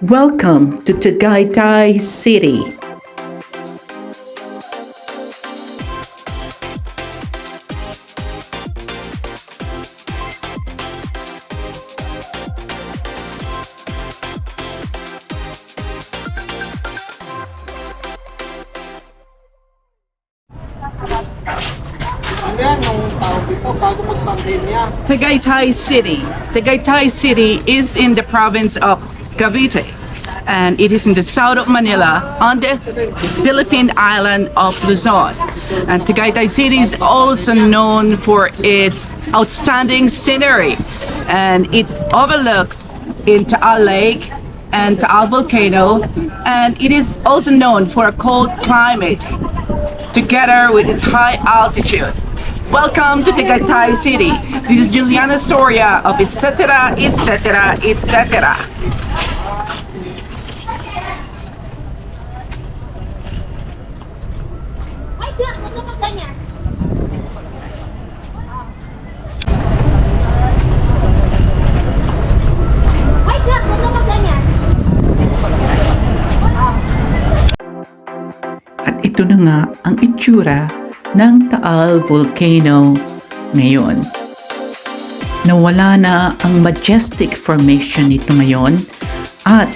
Welcome to Tagaytay City. Tagaytay City. Tagaytay City is in the province of Cavite, and it is in the south of Manila on the Philippine island of Luzon. And Tagaytay City is also known for its outstanding scenery, and it overlooks in Taal Lake and Taal Volcano, and it is also known for a cold climate together with its high altitude. Welcome to Tagaytay City. This is Juliana's story of etc, etc, etc. At ito na nga ang itsura ng Taal Volcano ngayon. Nawala na ang majestic formation nito ngayon at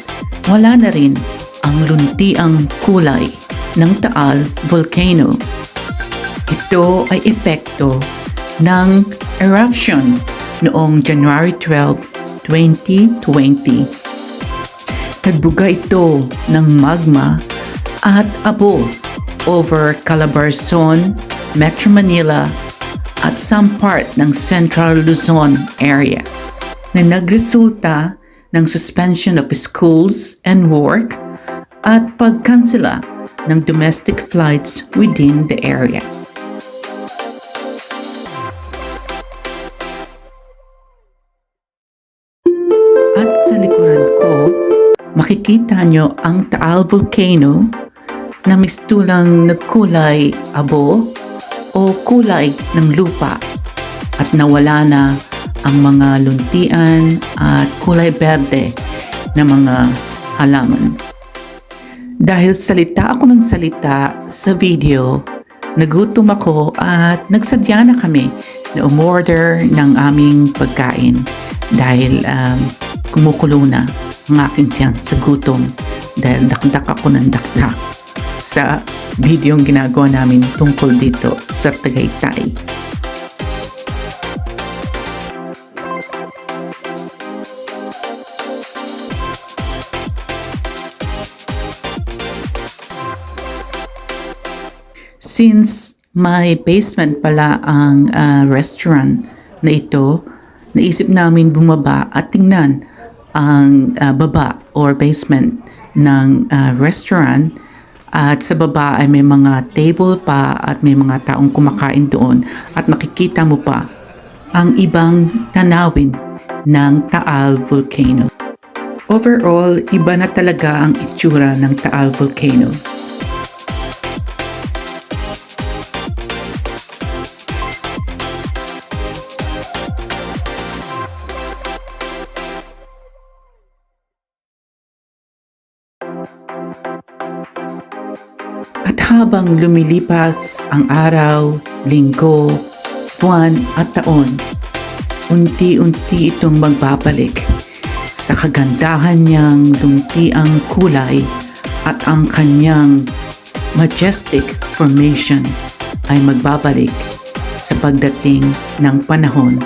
wala na rin ang luntiang kulay ng Taal Volcano. Ito ay epekto ng eruption noong January 12, 2020. Nagbuga ito ng magma at abo over Calabarzon, Metro Manila at some part ng Central Luzon area na nagresulta ng suspension of schools and work at pagkansela ng domestic flights within the area. At sa likuran ko, makikita nyo ang Taal Volcano na mistulang nagkulay abo o kulay ng lupa at nawala na ang mga luntian at kulay berde na mga halaman. Dahil salita ako ng salita sa video, nagutom ako at nagsadya na kami na umorder ng aming pagkain dahil kumukulo na ang aking tiyan sa gutom dahil dakdak ako ng dakdak sa video yung ginagawa namin tungkol dito sa Tagaytay. Since may basement pala ang restaurant na ito, naisip namin bumaba at tingnan ang baba or basement ng restaurant. At sa baba ay may mga table pa at may mga taong kumakain doon at makikita mo pa ang ibang tanawin ng Taal Volcano. Overall, iba na talaga ang itsura ng Taal Volcano. At habang lumilipas ang araw, linggo, buwan at taon, unti-unti itong magbabalik sa kagandahan niyang luntiang kulay at ang kanyang majestic formation ay magbabalik sa pagdating ng panahon.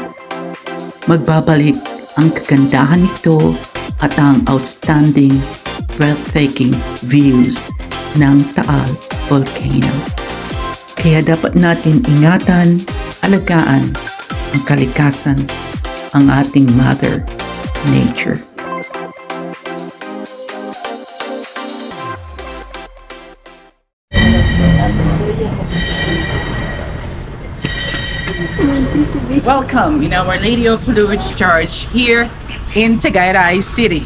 Magbabalik ang kagandahan nito at ang outstanding, breathtaking views ng Taal Volcano. Kaya dapat natin ingatan, alagaan ang kalikasan, ang ating Mother Nature. Welcome in Our Lady of Fluids Church here in Tagaytay City.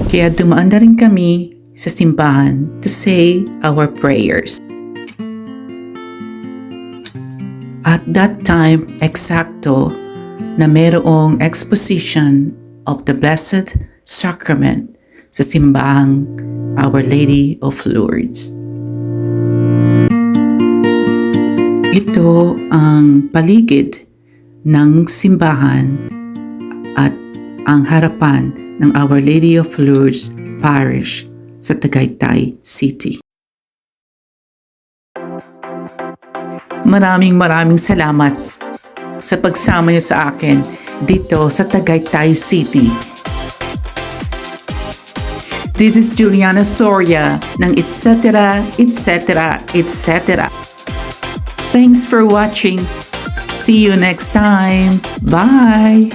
Kaya dumaan na rin kami sa simbahan to say our prayers. At that time, eksakto na mayroong exposition of the Blessed Sacrament sa simbahang Our Lady of Lourdes. Ito ang paligid ng simbahan at ang harapan ng Our Lady of Lourdes Parish sa Tagaytay City. Maraming salamat sa pagsama niyo sa akin dito sa Tagaytay City. This is Juliana Soria ng itsura. Thanks for watching. See you next time. Bye!